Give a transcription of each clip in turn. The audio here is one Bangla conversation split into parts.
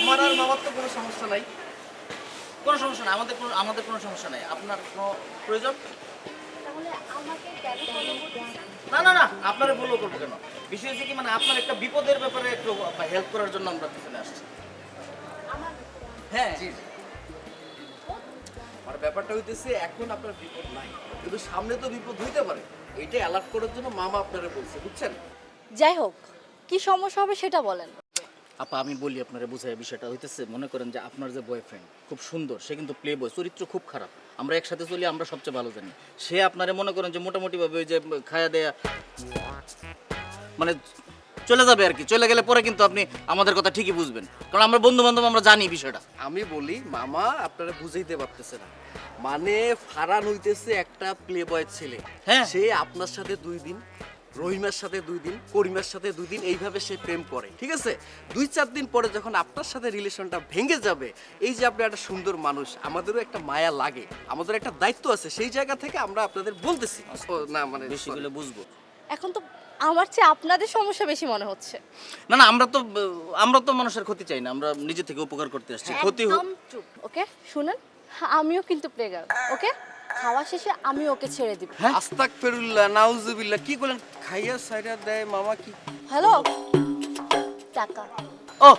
আমার আর মামার তো কোনো সমস্যা নাই। কোনো সমস্যা নাই, আমাদের কোনো সমস্যা নাই। আপনার কোনো প্রয়োজন? তাহলে আমাকে কেন ফলো করতেছেন? না না না, আপনারে ফলো করবো কেন? বিষয় হচ্ছে কি, মানে আপনার একটা বিপদের ব্যাপারে একটু হেল্প করার জন্য আমরা পিছনে আসছি। আমার হ্যাঁ, জি জি। আর ব্যাপারটা হইতেছে এখন আপনার বিপদ নাই, কিন্তু সামনে তো বিপদ হইতে পারে। এইটা অ্যালার্ট করার জন্য মামা আপনারা বলছে, বুঝছেন? যাই হোক, কি সমস্যা হবে সেটা বলেন। আপা আমি বলি আপনারা বুঝাই, বিষয়টা হইতেছে মনে করেন যে আপনার যে বয়ফ্রেন্ড খুব সুন্দর, সে কিন্তু প্লে বয়, চরিত্র খুব খারাপ। আমরা একসাথে চলি, আমরা সবচেয়ে ভালো জানি। সে আপনারে মনে করেন যে মোটামুটিভাবে ওই যে খায়া দেয়া মানে চলে যাবে আর কি। চলে গেলে পরে কিন্তু আপনি আমাদের কথা ঠিকই বুঝবেন, কারণ আমরা বন্ধু বান্ধব, আমরা জানি বিষয়টা। আমি বলি মামা আপনারা বুঝাইতে পারতেছে না। মানে ফারান হইতেছে একটা প্লে বয় ছেলে। হ্যাঁ। সে আপনার সাথে 2 দিন, রহিমার সাথে 2 দিন, করিমার সাথে 2 দিন, এইভাবে সে প্রেম করে, ঠিক আছে? 2-4 দিন পরে যখন আপনার সাথে রিলেশনটা ভেঙে যাবে, এই যে আপনি একটা সুন্দর মানুষ, আমাদেরও একটা মায়া লাগে, আমাদের একটা দায়িত্ব আছে, সেই জায়গা থেকে আমরা আপনাদের বলতেছি। ও, না মানে বেশি হলে বুঝবো। এখন তো আমার চেয়ে আপনাদের সমস্যা বেশি মনে হচ্ছে। না না, আমরা তো মানুষের ক্ষতি চাই না, আমরা নিজে থেকে উপকার করতে আসছি। ক্ষতি হোক। একদম চুপ। ওকে শুনেন, আমিও কিন্তু প্লে গার্ল। ওকে, খাওয়া শেষে আমি ওকে ছেড়ে দিব। আস্তাগফিরুল্লাহ, নাউজুবিল্লাহ, কি বলেন? খাইয়া সাইরা দেয় মামা কি? হ্যালো, টাকা। ও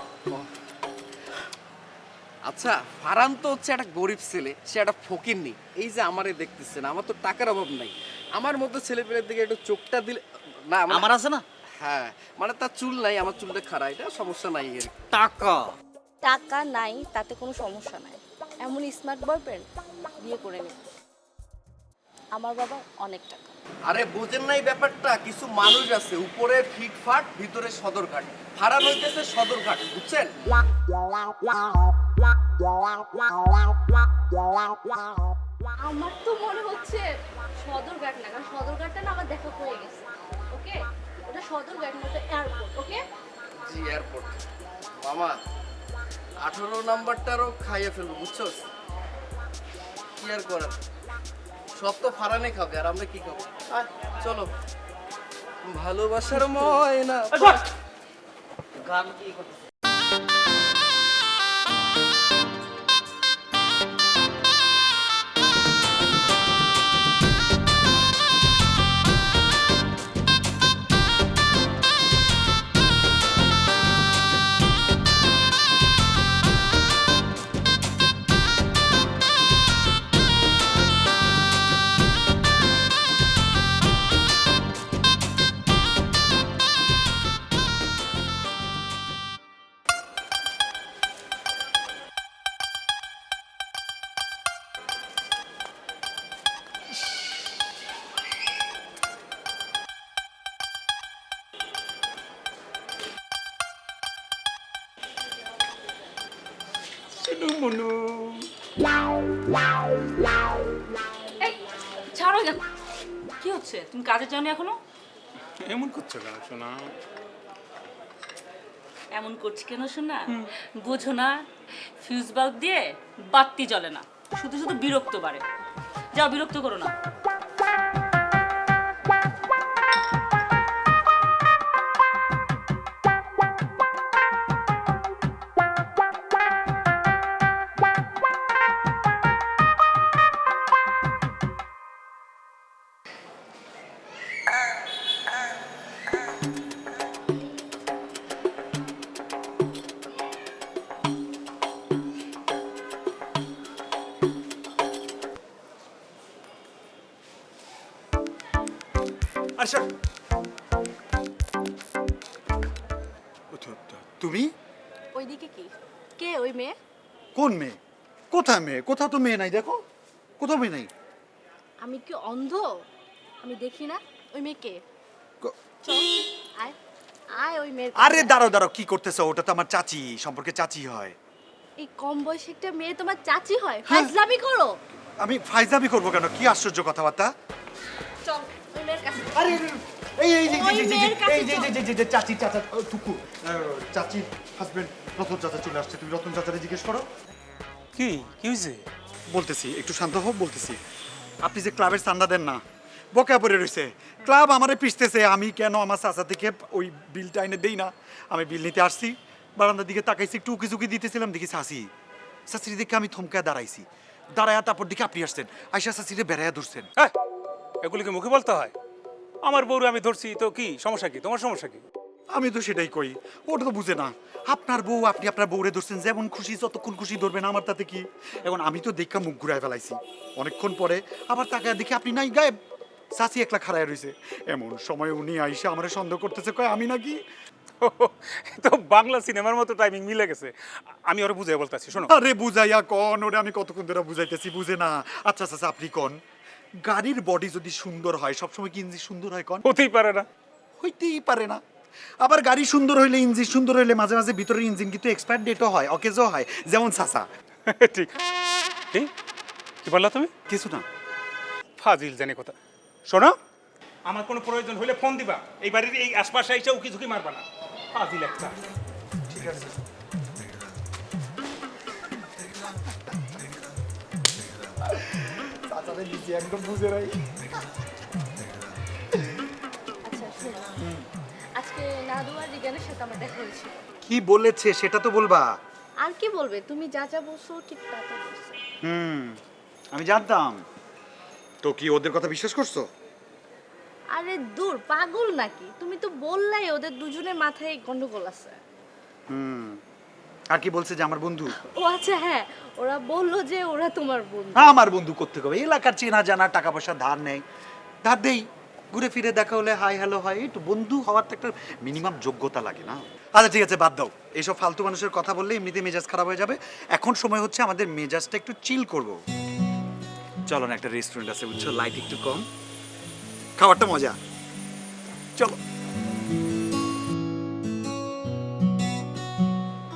আচ্ছা, ফারান তো হচ্ছে একটা গরিব ছেলে, সে একটা ফকিরনি। এই যে আমারে দেখতেছেন, আমার তো টাকার অভাব নাই। আমার মতো ছেলেপেলের দিকে একটু চোখটা দিলে না আমার আছে না হ্যাঁ, মানে তার চুল নাই, আমার চুলটা খাড়া, এটা সমস্যা নাই এর। টাকা। টাকা নাই তাতে কোনো সমস্যা নাই, এমন স্মার্ট বয়ফ্রেন্ড বিয়ে করে নিন। আমার বাবা অনেক টাকা। আরে বুঝেন নাই ব্যাপারটা? কিছু মানুষ আছে উপরে ফিটফাট, ভিতরে সদরঘাট। ফারান হইতেছে সদরঘাট, বুঝছেন? আমার তো মনে হচ্ছে সদরঘাট না, কারণ সদরঘাটটা না আমার দেখা হয়ে গেছে। ওকে, ওটা সদরঘাট না, ওটা এয়ারপোর্ট। ওকে, জি এয়ারপোর্ট। মামা 18 নাম্বারটারও খাইয়ে ফেলবো, বুঝছো? কি আর করার, সব তো ফারানে খাবে, আর আমরা কি খাবো? আয়, চলো। ভালোবাসার ময়না। গান কি করতে এই ছাড়ো কেন? কি হচ্ছে? তুমি কাজে যাওনি এখনো? এমন করছো কেন শোনা? এমন করছি কেন শোনা? বোঝো না, ফিউজ বাল্ব দিয়ে বাতি জ্বলে না, শুধু শুধু বিরক্ত বাড়ে। যাও, বিরক্ত করো না। আচ্ছা, তুমি ওইদিকে কি? কে ওই মেয়ে? কোন মেয়ে? কোথায় মেয়ে? কোথাও তো মেয়ে নাই, দেখো কোথাও মেয়ে নাই। আমি কি অন্ধ? আমি দেখি না? ওই মেয়ে কে? ক- চল, আয় আয় ওই মেয়ের আরে কাছে। দাঁড়াও দাঁড়াও, কি করতেছো? ওটা তো আমার চাচি, সম্পর্কে চাচি হয়। এই কম বয়সী একটা মেয়ে তোমার চাচি হয়? হ্যাঁ। ফাজলামি করো। আমি ফাইজলামি করবো কেন? কি আশ্চর্য কথাবার্তা! চল ওই মেয়ের কাছে। আরে এই এই যে ওই মেয়ের কাছে যে চাচি চাচা টুকু চাচির হাজবেন্ড রতন চাচা চলে আসছে। তুমি রতন চাচারে জিজ্ঞেস করো। কি কি হয়েছে? বলতেছি, একটু শান্ত হোক, বলতেছি। আপনি যে ক্লাবের চান্দা দেন না, বকেয়া পড়ে রয়েছে। ক্লাব আমারে পিছতেছে, আমি কেন আমার চাচা থেকে ওই বিলটা এনে দেই না। আমি বিল নিতে আসছি, বারান্দার দিকে তাকাইছি, একটু উকি ঝুঁকি দিতেছিলাম, দেখি চাচি। চাচির দিকে আমি থমকায় দাঁড়াইছি, দাঁড়ায়া তারপর দিকে আপনি আসছেন, আইসা চাচিরে বেড়াইয়া ধরছেন। হ্যাঁ, এগুলিকে মুখে বলতে হয়? আমার বউরে আমি ধরছি তো কি সমস্যা, কি তোমার সমস্যা কি? আমি তো সেটাই কই, ওটা তো বুঝে না। আপনার বউ, আপনি আপনার বউরে ধরছেন, যেমন খুশি যতক্ষণ খুশি ধরবেন, আমার তাতে কি? এখন আমি তো দেখা মুখ ঘুরাই ফেলাইছি, অনেকক্ষণ পরে আবার তাকায় দেখি আপনি নাই, গায়েব। চাচি একলা খাড়ায় রইছে। এমন সময় উনি আইসা আমারে সন্দেহ করতেছে, কয় আমি নাকি। তো বাংলা সিনেমার মতো টাইমিং মিলে গেছে। আমি ওরা বুঝাই বলতেছি, শোনো। আরে বুঝাইয়া কন, ওরে আমি কতক্ষণ ধরে বুঝাইতেছি, বুঝে না। আচ্ছা আচ্ছা আপনি কন, গাড়ির বডি যদি সুন্দর হয় সবসময় কি ইঞ্জিন সুন্দর হয়? কন হতেই পারে না। হইতেই পারে না। আবার গাড়ি সুন্দর হইলে, ইঞ্জিন সুন্দর হইলে মাঝে মাঝে ভিতরের ইঞ্জিন কিন্তু এক্সপায়ার ডেটও হয়, অকেজও হয়, যেমন চাচা। ঠিক। কি কি বললা তুমি? কিছু না। ফাজিল জানি কথা। শোনো, আমার কোনো প্রয়োজন হলে ফোন দিবা, এই বাড়ির এই আশপাশে এসে উকি ঝুঁকি মারবা না। ফাজিল একটা। ঠিক আছে। চাচারে নিজে একদম বুঝে নাই। আচ্ছা শোনো, আজকে নাদু আর রিগানের সাথে আমার দেখা হয়েছিল। কি বলেছে সেটা তো বলবা। আর কি বলবে, তুমি যা যা বলছো ঠিক তা তা বলছো। আমি জানতাম। তো কি ওদের কথা বিশ্বাস করছো? আরে দূর, পাগল নাকি? তুমি তো বললাই ওদের দুজনের মাথায় গন্ডগোল আছে। আর কি বলছে যে আমার বন্ধু? ও আচ্ছা হ্যাঁ, ওরা বললো যে ওরা তোমার বন্ধু। আমার বন্ধু করতে হবে, এলাকার চেনা জানা, টাকা পয়সা ধার নেই, ধার দেই, ঘুরে ফিরে দেখা হলে হাই হ্যালো হয়, একটু বন্ধু হওয়ার তো একটা মিনিমাম যোগ্যতা লাগে না? আচ্ছা ঠিক আছে, বাদ দাও এইসব ফালতু মানুষের কথা, বললে এমনিতে মেজাজ খারাপ হয়ে যাবে। এখন সময় হচ্ছে আমাদের মেজাজটা একটু চিল করব। চলো না, একটা রেস্টুরেন্ট আছে বুঝছো, লাইট একটু কম, খাবারটা মজা, চলো।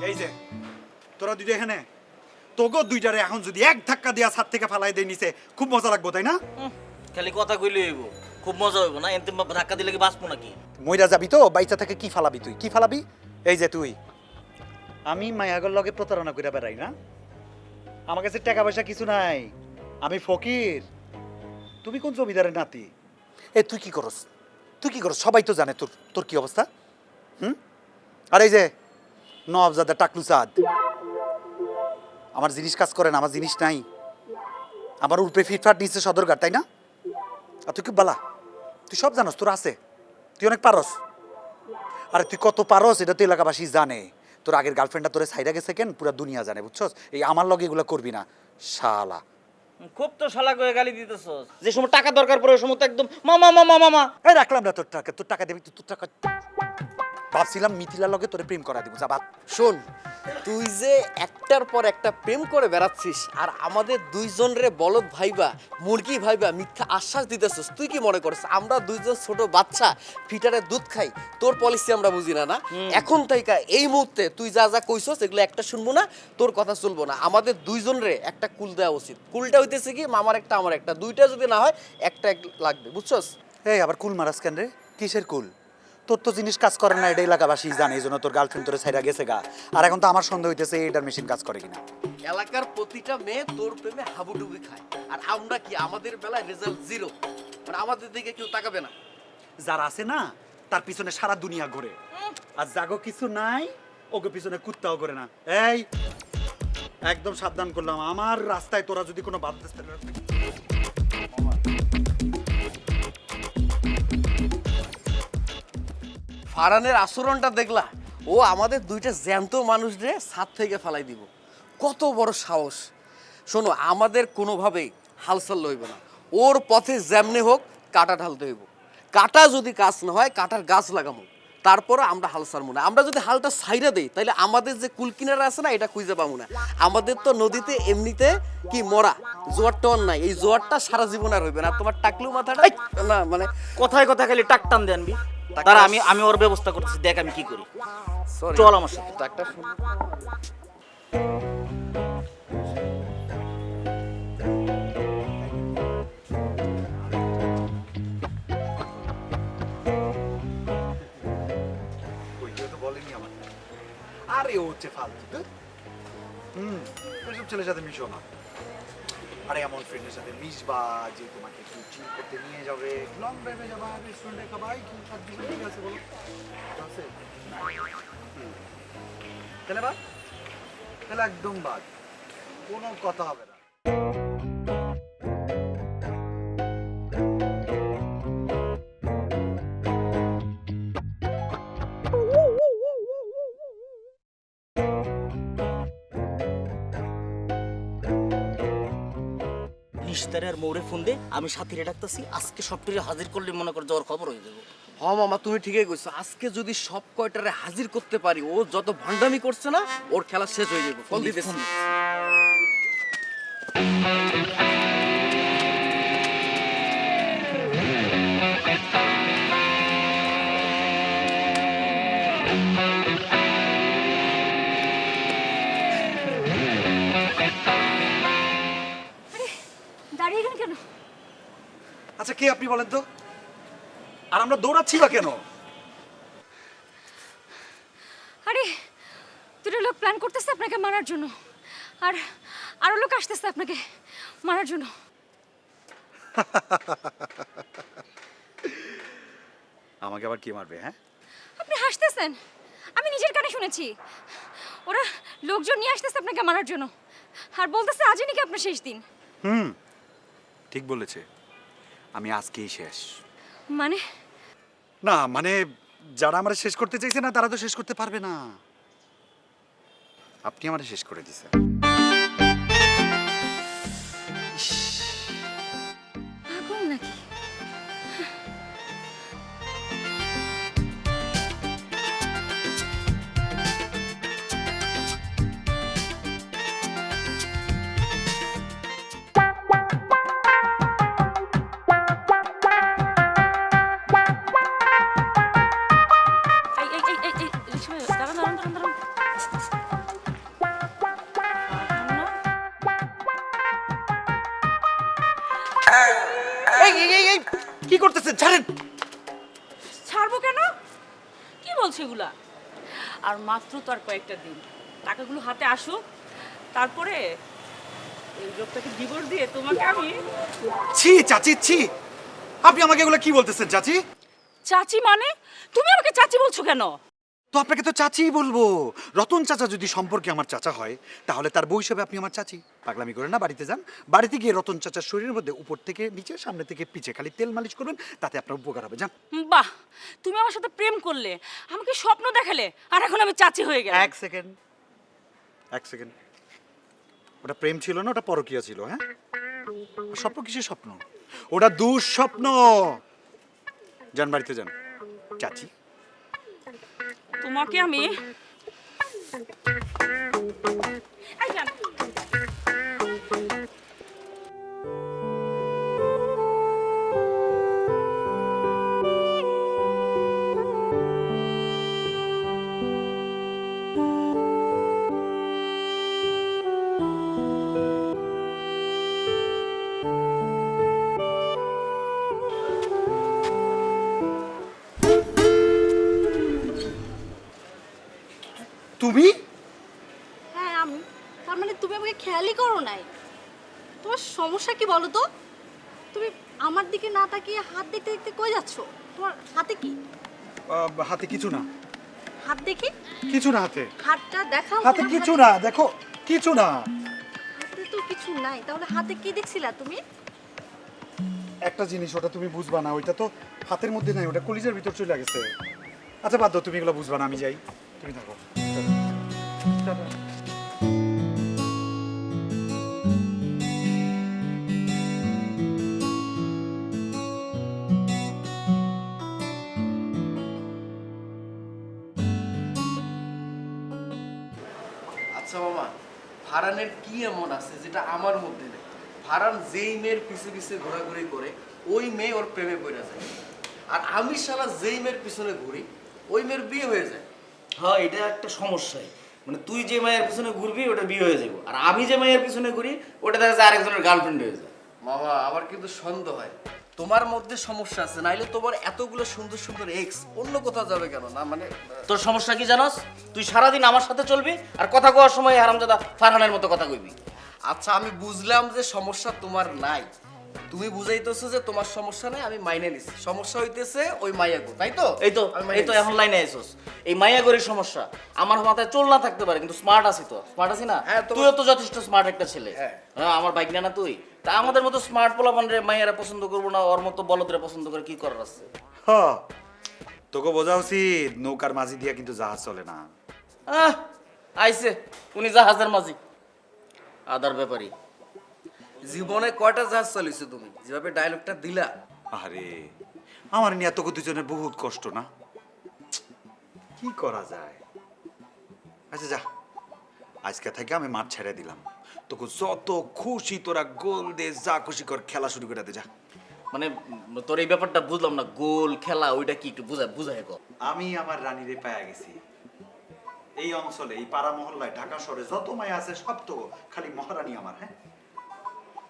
এই যে তোরা দুইটা এখানে, তোগো দুইটারে এখন যদি এক ধাক্কা দিয়া ছাদ থেকে ফালাই দেয় নিচে, খুব মজা লাগবো তাই না? খালি কথা কইলে হইব, খুব মজা হইব না? এতে ধাক্কা দিলে কি বাঁচবো নাকি? মইরা যাবি তো, বাইচা থেকে কি ফালাবি? তুই কি ফালাবি? এই যে তুই, আমি মায়াগর লগে প্রতারণা করে বেড়াই না, আমার কাছে টাকা পয়সা কিছু নাই, আমি ফকির। তুমি কোন জমিদারের নাতি? এ তুই কি করস? তুই কি করস? সবাই তো জানে তোর তোর কি অবস্থা। আর এই যে নবাবজাদা টাকলু চাঁদ, আমার জিনিস কাজ করে না, আমার জিনিস নাই, আমার উপরে ফিটফাট নিচে সদরঘাট, তাই না? আর তুই কি বালা, তুই সব জানোস, তোর আছে, তুই অনেক পারস। আরে তুই কত পারস এটা তো এলাকাবাসী জানে। তোর আগের গার্লফ্রেন্ডটা তোরে সাইডা গেছে কেন, পুরা দুনিয়া জানে, বুঝছস? এই আমার লগে এগুলো করবি না, শালা। খুব তো শালা করে গালি দিতেছস। যে সময় টাকা দরকার পড়ে ওই সময় তো একদম মামা মামা মামা। এই রাখলাম না তোর টাকা, তোর টাকা দেবি, তোর টাকা ভাবছিলাম মিথিলার লগে তোরে প্রেম করা দিব, যা বাদ। শোন, তুই যে একটার পর একটা প্রেম করে বেড়াচ্ছিস আর আমাদের দুইজন রে বলদ ভাইবা, মুরগি ভাইবা মিথ্যা আশ্বাস দিতেছিস, তুই কি মনে করছিস আমরা দুইজন ছোট বাচ্চা ফিটারের দুধ খাই? তোর পলিসি আমরা বুঝি না না? এখন থেকে এই মুহূর্তে তুই যা যা কইছস এগুলো একটা শুনবো না, তোর কথা চলবো না। আমাদের দুইজন রে একটা কুল দেওয়া উচিত। কুলটা হইতেছে কি, মামার একটা আমার একটা, দুইটা যদি না হয় একটা লাগবে, বুঝছস? এই আবার কুল মারাস কেন রে? কিসের কুল? তোর তো জিনিস কাজ করে না, এটা এলাকাবাসী জানে, এই জন্য তোর গার্লফ্রেন্ড তোরে সাইডা গেছে গা। আর এখন তো আমার সন্দেহ হইতেছে এটার মেশিন কাজ করে কিনা। এলাকার প্রতিটা মেয়ে তোর প্রেমে হাবুডুবি খায়, আর আমরা কি, আমাদের বেলায় রেজাল্ট জিরো, মানে আমাদের দিকে কেউ তাকাবে না। যারা আছে না তার পিছনে সারা দুনিয়া ঘোরে, আর জাগো কিছু নাই ওকে পিছনে কুত্তাও করে না। এই একদম সাবধান করলাম, আমার রাস্তায় তোরা যদি কোনো বাধা। ফারানের আচরণটা দেখলা? ও আমাদের দুইটা জ্যান্ত মানুষ রে ছাদ থেকে ফালাই দিব, কত বড় সাহস! শোনো, আমাদের কোনোভাবেই হালসাল লইব না, ওর পথে যেমনে হোক কাটা ঢালতে হইব। কাটা যদি কাজ না হয় কাটার গাছ লাগাবো, তারপরে আমরা হাল ছাড়বো না। আমরা যদি হালটা ছাইরা দেই তাহলে আমাদের যে কুলকিনারা আছে না, এটা খুঁজে পাবো না। আমাদের তো নদীতে এমনিতে কি মরা, জোয়ার টোয়ার নাই, এই জোয়ারটা সারা জীবন আর হইবে না। আর তোমার টাকলু মাথাটা না, মানে কথায় কথায় খালি টাক টান দেনবি। তারা আমি ওর ব্যবস্থা করতেছি, দেখ আমি কি করি। সরি, চল আমার সাথে। টাকটা শুন। আরে ও হচ্ছে ফালতু। এসব ছেলের সাথে মিশো না। আরে এমন ফ্রেন্ডের সাথে মিশবা যে তোমাকে একটু চিল করতে নিয়ে যাবে, লং ড্রাইভে যাবা, রেস্টুরেন্টে খাবা, কি সব কিছু ঠিক আছে বলো? আছে? তাহলে বাদ, তাহলে একদম বাদ, কোনো কথা হবে না। নিস্তারে আর মৌরে ফোন দে, আমি সাথীরে ডাকতেছি, আজকে সবটিরে হাজির করলে মনে কর যাওয়ার খবর হয়ে যাবো। হ মামা, তুমি ঠিকই কইছো। আজকে যদি সব কয়টারে হাজির করতে পারি, ও যত ভণ্ডামি করছে না, ওর খেলা শেষ হয়ে যাবে। ফোন দিতেছি। দাঁড়িয়ে গেলেন কেন? আচ্ছা কে আপনি বলেন তো? আর আমরা দৌড়াচ্ছি বা কেন? আরে দুটো লোক প্ল্যান করতেছে আপনাকে মারার জন্য, আর আরো লোক আসতেছে আপনাকে মারার জন্য। আমাকে আবার কি মারবে? হ্যাঁ, আপনি হাসতেছেন, আমি নিজের কানে শুনেছি। ওরা লোকজন নিয়ে আসতেছে আপনাকে মারার জন্য, আর বলতেছে আজই নাকি আপনার শেষ দিন। ঠিক বলেছে, আমি আজকেই শেষ। মানে না মানে যারা আমরা শেষ করতে চাইছে না তারা তো শেষ করতে পারবে না। আপনি আমারে শেষ করে দিছেন। পাগল নাকি? এই রিক্সা ভাই, দাঁড়ান দাঁড়ান দাঁড়ান দাঁড়ান। এই কি করতেছেন? ছাড়েন। ছাড়বো কেন? কি বলছে এগুলা? আর মাত্র তো আর কয়েকটা দিন, টাকাগুলো হাতে আসুক, তারপরে এই লোকটাকে ডিভোর্স দিয়ে তোমাকে আমি। ছি চাচি, ছি! আপনি আমাকে এগুলো কি বলতেছেন চাচি? চাচি মানে? তুমি আমাকে চাচি বলছো কেন? তো আপনাকে তো চাচিই বলবো। রতন চাচা যদি সম্পর্কে আমার চাচা হয়, তাহলে তার বউ হিসেবে আপনি আমার চাচি। পাগলামি করেন না, বাড়িতে যান। বাড়িতে গিয়ে রতন চাচার শরীরের মধ্যে উপর থেকে নিচে, সামনে থেকে পিছে খালি তেল মালিশ করবেন, তাতে আপনার উপকার হবে। যান। বাহ, তুমি আমার সাথে প্রেম করলে, আমাকে স্বপ্ন দেখালে, আর এখন আমি চাচি হয়ে গেলাম। এক সেকেন্ড। ওটা প্রেম ছিল না, ওটা পরকীয়া ছিল। হ্যাঁ, আর স্বপ্ন কিসের স্বপ্ন? ওটা দুঃস্বপ্ন। যান, বাড়িতে যান চাচি। তোমাকে আমি এই যান। তুমি? হ্যাঁ আমি। তার মানে তুমি আমাকে খেয়ালই করো নাই? তোমার সমস্যা কি বলো তো? তুমি আমার দিকে না তাকিয়ে হাত দেখতে দেখতে কই যাচ্ছ? তোমার হাতে কি? হাতে কিছু না। হাত দেখি। কিছু না হাতে। হাতটা দেখাও। হাতে তোমার কিছু না, দেখো কিছু না। হাতে তো কিছু নাই, তাহলে হাতে কি দেখছিলা তুমি? একটা জিনিস, ওটা তুমি বুঝবা না। ওইটা তো হাতের মধ্যে নাই, ওটা কলিজার ভিতর চলে গেছে। আচ্ছা বাদ দাও, তুমি এগুলো বুঝবা না, আমি যাই। তুমি থাকো। টাটা। আচ্ছা মামা, ফারহানের কি এমন আছে যেটা আমার মধ্যে নেই? ফারহান যেই মেয়ের পিছে পিছে ঘোরাঘুরি করে, ওই মেয়ে ওর প্রেমে পড়ে যায়। আর আমি শালা যেই মেয়ের পিছনে ঘুরি, ওই মেয়ের বিয়ে হয়ে যায়। হ্যাঁ, এটা একটা সমস্যাই। মানে তুই যে মায়ের পিছনে ঘুরবি ওটা বিয়ে হয়ে যাবো, আর আমি যে মায়ের পিছনে ঘুরি ওটা দেখা যায় আরেকজনের গার্লফ্রেন্ড হয়ে যায়। মামা, আমার কিন্তু সন্দেহ হয় তোমার মধ্যে সমস্যা আছে, নাইলে তোমার এতগুলো সুন্দর সুন্দর এক্স অন্য কোথাও যাবে কেন? না মানে তোর সমস্যা কি জানোস? তুই সারাদিন আমার সাথে চলবি আর কথা কওয়ার সময় হারামজাদা ফারহানের মতো কথা কইবি। আচ্ছা আমি বুঝলাম যে সমস্যা তোমার নাই, তুমি বুঝাইতেছো যে তোমার সমস্যা নাই, আমি মাইনে নিছি। সমস্যা হইতেছে ওই মাইয়াগো, তাই তো? এই তো আমি মাইনে এই তো নিছি। এখন লাইনে আইছস। এই মায়াগরির সমস্যা আমার মাথায় চল না থাকতে পারে, কিন্তু স্মার্ট আছি তো, স্মার্ট আছি না? হ্যাঁ, তোমার- তুইও তো যথেষ্ট স্মার্ট একটা ছেলে। হ্যাঁ। হ্যাঁ, আমার বাইক না তুই। তা আমাদের মতো স্মার্ট পোলাপান রে মাইয়ারা পছন্দ করবো না, ওর মতো বলদরে পছন্দ করে কি করার আছে? হ তোকে বোঝা উচিত নৌকার মাঝি দিয়া কিন্তু জাহাজ চলে না। আহ, আইছে উনি জাহাজের মাঝি, আদার ব্যাপারী। জীবনে কয়টা জাহাজ চালিয়েছো তুমি, যেভাবে ডায়লগটা দিলা? আরে আমার নিয়ে তোকে দুজনের বহুত কষ্ট না, কি করা যায়? আচ্ছা যা, আজকে থেকে আমি মাঠ ছেড়ে দিলাম। তোকে যত খুশি তোরা গোল দে, যা খুশি কর, খেলা শুরু করে দে যা। মানে তোর এই ব্যাপারটা বুঝলাম না, গোল খেলা ওইটা কি একটু বুঝাই কর। আমি আমার রানীরে পায়া গেছি। এই অঞ্চলে, এই পাড়া মহল্লায়, ঢাকা শহরে যত মায়া আছে সব তো খালি মহারানী আমার। হ্যাঁ,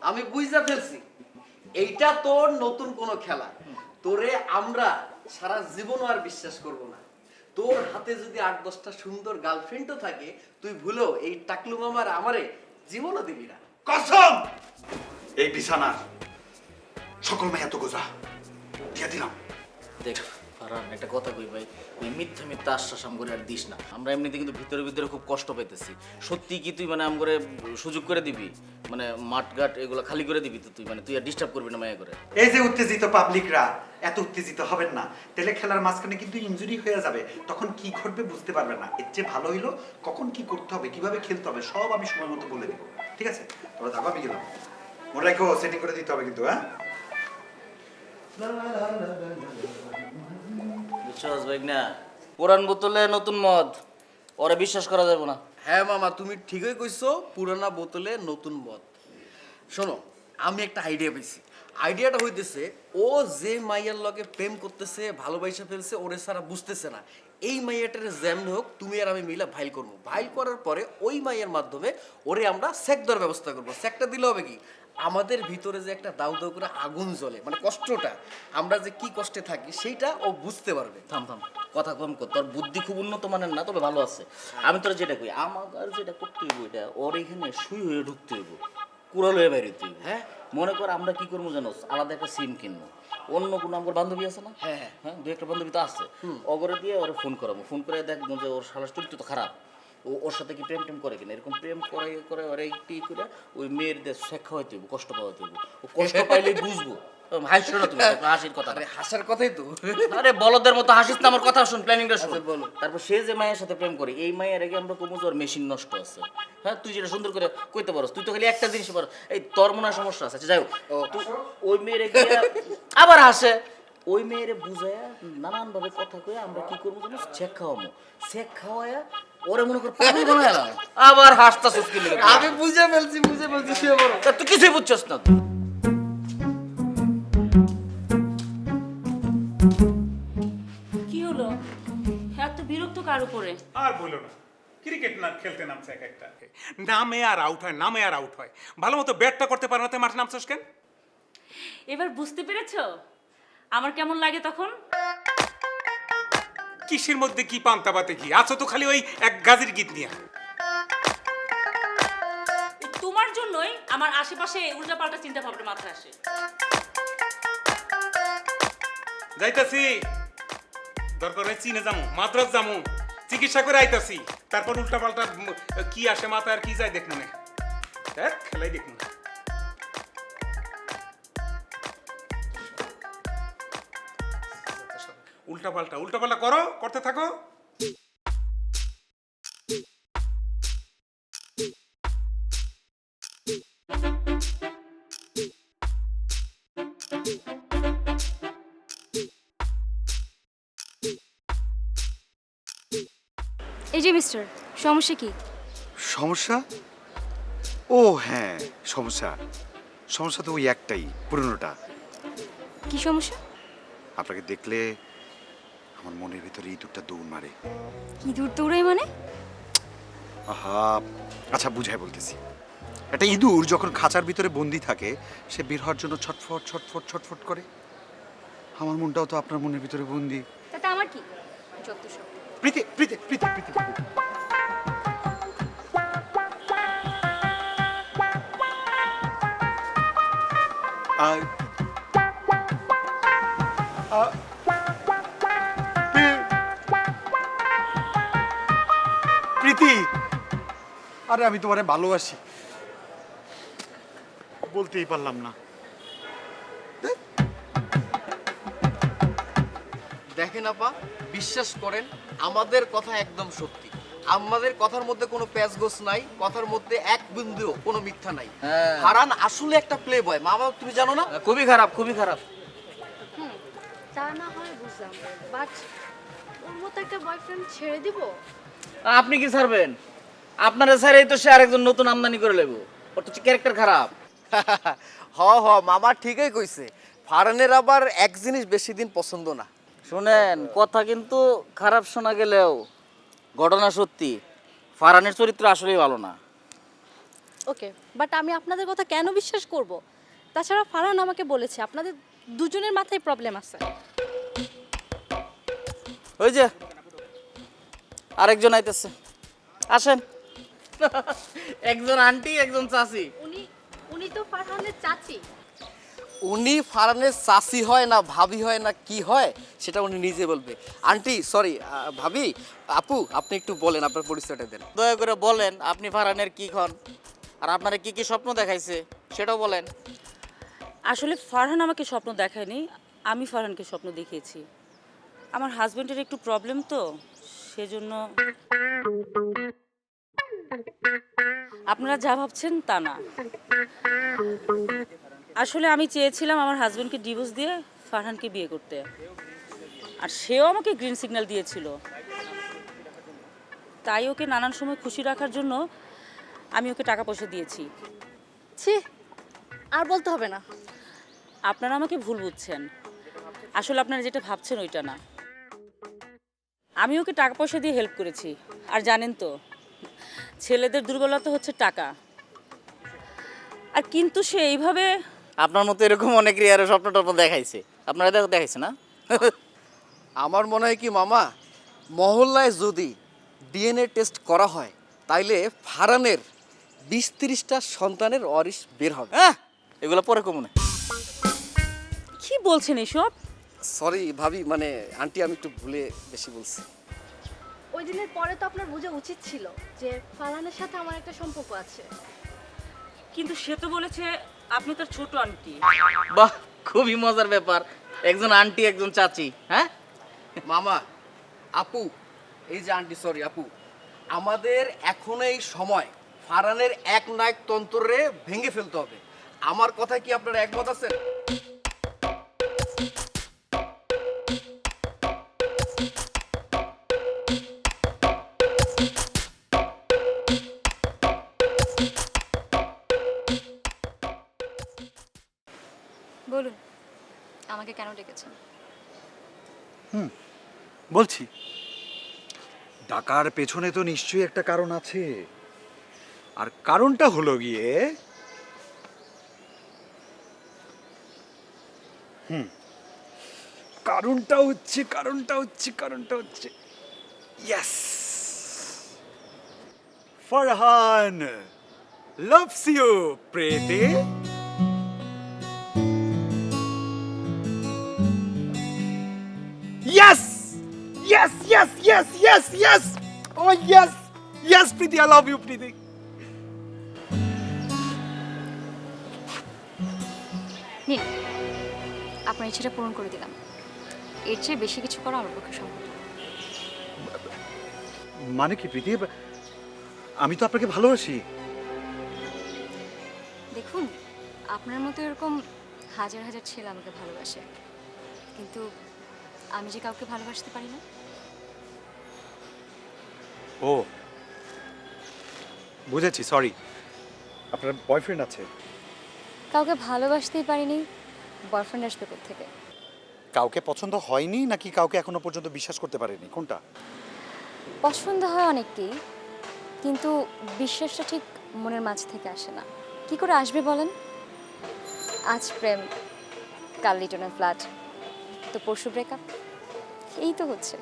আমি বুঝা ফেলছি, এইটা তোর নতুন কোনো খেলা। তোরে আমরা সারা জীবনও আর বিশ্বাস করব না। তোর হাতে যদি 8-10টা সুন্দর গার্লফ্রেন্ডও থাকে, তুই ভুলেও এই টাকলু মামার আমারে জীবনও দিবি না। কসম এই বিছানার সকল মায়া তো গোজা দিয়ে দিলাম। দেখ ফারহান, একটা কথা কই ভাই, ওই মিথ্যা মিথ্যা আশ্বাস আম করে আর দিস না। আমরা এমনিতে কিন্তু ভিতরে ভিতরে খুব কষ্ট পাইতেছি। সত্যি কি তুই মানে আম করে সুযোগ করে দিবি, মানে মাঠঘাট এগুলো খালি করে দিবি তো তুই, মানে তুই আর ডিস্টার্ব করবি না মায়া করে? এই যে উত্তেজিত পাবলিকরা, এত উত্তেজিত হবেন না, তেলে খেলার মাঝখানে কিন্তু ইনজুরি হয়ে যাবে, তখন কি ঘটবে বুঝতে পারবে না। এর চেয়ে ভালো হইলো কখন কি করতে হবে, কিভাবে খেলতে হবে সব আমি সময় মতো বলে দিব। ঠিক আছে, তোরা থাকো, আমি গেলাম। মনে রাখো সেটিং করে দিতে হবে কিন্তু। হ্যাঁ, বুঝছস ভাই না, পুরান বোতলে নতুন মদ, ওরা বিশ্বাস করা যাবে না। হ্যাঁ মামা, তুমি ঠিকই কইছো, পুরানা বোতলে নতুন মদ। শোনো, আমি একটা আইডিয়া পেয়েছি। আইডিয়াটা হইতেছে, ও যে মাইয়ার লগে প্রেম করতেছে, ভালোবাসা ফেলছে, ওরে সারা বুঝতেছে না। এই মাইয়াটারে যেমন হোক তুমি আর আমি মিলা ভাইল করবো। ভাইল করার পরে ওই মাইয়ার মাধ্যমে ওরে আমরা সেক দেওয়ার ব্যবস্থা করবো। সেকটা দিলে হবে কি, আমাদের ভিতরে যে একটা দাউ দাউ করে আগুন জ্বলে, মানে কষ্টটা, আমরা যে কি কষ্টে থাকি সেইটা ও বুঝতে পারবে। থাম থাম, কথা কম কর, তোর বুদ্ধি খুব উন্নত মানের না, তবে ভালো আছে। আমি তোর যেটা কই, আমার আর যেটা করতে হইব, এটা ওর এখানে শুই হয়ে ঢুকতে হইব, কুড়াল হয়ে বাইরে হইতে হইব। হ্যাঁ, মনে কর আমরা কি করবো জানো, আলাদা একটা সিম কিনবো। অন্য কোনো আমার বান্ধবী আছে না? হ্যাঁ, হ্যাঁ। হ্যাঁ, দু একটা বান্ধবী তো আছে, অগরে দিয়ে ওরা ফোন করাবো। ফোন করে দেখবো যে ওর শালার চরিত্র তো খারাপ, ও ওর সাথে কি প্রেম টেম করে কিনা। এরকম প্রেম করে ওরা একটি করে ওই মেয়েদের শেখা হইতে হইব, কষ্ট পাওয়াতে হইব। ও কষ্ট পাইলেই বুঝবো। হাসছো না তুমি, একটা হাসির কথা। আরে হাসার কথাই তো। আরে বলদের মতো হাসিস না, আমার কথা শুন, প্ল্যানিংটা শুন। আচ্ছা, বলো। তারপর সে যে মায়ের সাথে প্রেম করে, এই মায়ের আগে আমরা কমু ওর মেশিন নষ্ট আছে। হ্যাঁ, তুই যেটা সুন্দর করে কইতে পারস, তুই তো খালি একটা জিনিস পারস, এই তোর মনে হয় সমস্যা আছে। আচ্ছা যাই হোক, তুই ওই মেয়ের আবার হাসে, ওই মেয়েরে বুঝায়া নানান ভাবে কথা কয়ে আমরা কি করবো জানো, চেক খাওয়াবো। চেক খাওয়ায়া ওরে মনে কর পাগল বানাইলাম, আবার হাসতা সুস্কি লেগে। আমি বুঝে ফেলছি শুয়ে বলো। তুই কিছুই বুঝছস না। কি হলো, এত বিরক্ত কার উপরে? আর বলো না, ক্রিকেট না খেলতে নামছে এক একটা, নামে আর আউট হয়, নামে আর আউট হয়। ভালো মতো ব্যাটটা করতে পারো না, তুই মাঠে নামছিস কেন? এবার বুঝতে পেরেছো আমার কেমন লাগে তখন? কিসের মধ্যে কি পান্তাবাতে কি আছো, তো খালি ওই এক গাজির গীত নিয়ে। তোমার জন্যই আমার আশেপাশে উল্টাপাল্টা চিন্তা ভাবনা মাথায় আসে। যাইতাছি, দরকার হয় চীনে যামু, মাদ্রাজ যামু, চিকিৎসা করে আইতাছি, তারপর উল্টা পাল্টা কি আসে মাথায় আর কি যায় দেখ মনে, দেখ খেলাই দেখ মনে। উল্টা পাল্টা করো, করতে থাকো। এই যে মিস্টার, সমস্যা কি? সমস্যা? ও হ্যাঁ, সমস্যা সমস্যা তো ওই একটাই, পুরনোটা। কি সমস্যা? আপনাকে দেখলে আমার মনের ভিতরে ইঁদুরটা দৌড় মারে। ইঁদুর দৌড়াই মানে? আহা, আচ্ছা বুঝাই বলতেছি। একটা ইঁদুর যখন খাঁচার ভিতরে বন্দি থাকে, সে বের হওয়ার জন্য ছটফট ছটফট ছটফট করে। আমার মনটাও তো আপনার মনের ভিতরে বন্দি। তাতে আমার কি? যত সব। প্রীতি প্রীতি প্রীতি প্রীতি প্রীতি। আহ, আহ, প্রীতি, আরে আমি তোমারে ভালোবাসি, বলতেই পারলাম না। দেখেন আপা, বিশ্বাস করেন আমাদের কথা একদম সত্যি। আমাদের কথার মধ্যে কোনো প্যাচগোছ নাই, কথার মধ্যে এক বিন্দুও কোনো মিথ্যা নাই। হ্যাঁ। ফারহান আসলে একটা প্লে বয়, মা বাবা তুমি জানো না? খুবই খারাপ, খুবই খারাপ। হুম, তা না হয় বুঝলাম, বাট ওর মতো একটা বয়ফ্রেন্ড ছেড়ে দিব? আপনি কি ছাড়বেন? আপনারা ছাড়াই তো সে আরেকজন নতুন আমদানি করে নেব। ওর তো ক্যারেক্টার খারাপ। মামা ঠিকই কইছে। ফারহানের আবার এক জিনিস বেশি দিন পছন্দ না। শুনেন, কথা কিন্তু খারাপ শোনা গেলেও ঘটনা সত্যি। ফারহানের চরিত্র আসলেই ভালো না। ওকে, বাট আমি আপনাদের কথা কেন বিশ্বাস করব? তাছাড়া ফারহান আমাকে বলেছে আপনাদের দুজনের মাথায় প্রবলেম আছে। ওই যে আরেকজন আইতেছে, আসেন। একজন আন্টি, একজন চাচি। উনি তো ফারহানের চাচি। উনি ফারহানের চাচি হয় না ভাবি হয় না কি হয় সেটা উনি নিজে বলবে। আন্টি সরি, ভাবি, আপু আপনি একটু বলেন, আপনার পরিচয়টা দেন। দয়া করে বলেন আপনি ফারহানের কি খন, আর আপনারা কি কি স্বপ্ন দেখাইছে সেটাও বলেন। আসলে ফারহান আমাকে স্বপ্ন দেখায়নি, আমি ফারহানকে স্বপ্ন দেখিয়েছি। আমার হাজবেন্ডের একটু প্রবলেম তো, সেজন্য আপনারা যা ভাবছেন তা না। আসলে আমি চেয়েছিলাম আমার হাজবেন্ডকে ডিভোর্স দিয়ে ফারহানকে বিয়ে করতে, আর সেও আমাকে গ্রিন সিগন্যাল দিয়েছিল। তাই ওকে নানান সময় খুশি রাখার জন্য আমি ওকে টাকা পয়সা দিয়েছি। ছি, আর বলতে হবে না। আপনারা আমাকে ভুল বুঝছেন, আসলে আপনারা যেটা ভাবছেন ওইটা না। আমি ওকে টাকা পয়সা দিয়ে হেল্প করেছি, আর জানেন তো ছেলেদের দুর্বলতা হচ্ছে টাকা। আর কিন্তু সে এইভাবে আপনার মতো এরকম অনেক রিয়ারে স্বপ্ন টপ্ন দেখাইছে, আপনারা দেখাইছে না? আমার মনে হয় কি মামা, মহল্লায় যদি ডিএনএ টেস্ট করা হয় তাইলে ফারহানের 20-30টা সন্তানের ওয়ারিশ বের হবে। হ্যাঁ, এগুলো পরে কমনে। কি বলছেন এসব? সরি ভাবি, মানে আন্টি আমি একটু ভুলে বেশি বলছি। ওই দিনের পরে তো আপনার বোঝা উচিত ছিল যে ফারহানের সাথে আমার একটা সম্পর্ক আছে। কিন্তু সে তো বলেছে আপনি তার ছোট আন্টি। বাহ, খুবই মজার ব্যাপার, একজন আন্টি একজন চাচি। হ্যাঁ মামা, আপু, এই যে আন্টি সরি আপু, আমাদের এখন এই সময় ফারহানের এক নায়ক তন্ত্রে ভেঙে ফেলতে হবে। আমার কথা কি আপনারা একমত আছেন? বলুন, আমাকে কেন ডেকেছেন? বলছি, ডাকার পেছনে তো নিশ্চয়ই একটা কারণ আছে, আর কারণটা হলো গিয়ে কারণটা হচ্ছে yes, Farhan loves you Preeti. Yes! Yes, yes, yes, yes, yes! Oh, yes! Yes, Preeti, I love you, Preeti. নিন, আপনার ইচ্ছেটা পূরণ করে দিলাম। এর চেয়ে বেশি কিছু করা আমার পক্ষে সম্ভব না। মানে কি প্রীতি, আমি তো আপনাকে ভালোবাসি। দেখুন, আপনার মতো এরকম হাজার হাজার ছেলে আমাকে ভালোবাসে, কিন্তু আমি যে কাউকে ভালোবাসতে পারি না। ও বুঝেছি, সরি। আপনার বয়ফ্রেন্ড আছে? কাউকে ভালোবাসতেই পারিনি, বয়ফ্রেন্ড আসবে কোত্থেকে? কাউকে পছন্দ হয়নি নাকি কাউকে এখনো পর্যন্ত বিশ্বাস করতে পারেনি, কোনটা? পছন্দ হয় অনেককেই, কিন্তু বিশ্বাসটা ঠিক মনের মাঝ থেকে আসে না। কি করে আসবে বলেন? আজ প্রেম, কাল লিটনের ফ্ল্যাট, তো পরশু ব্রেকআপ, এই তো হচ্ছে।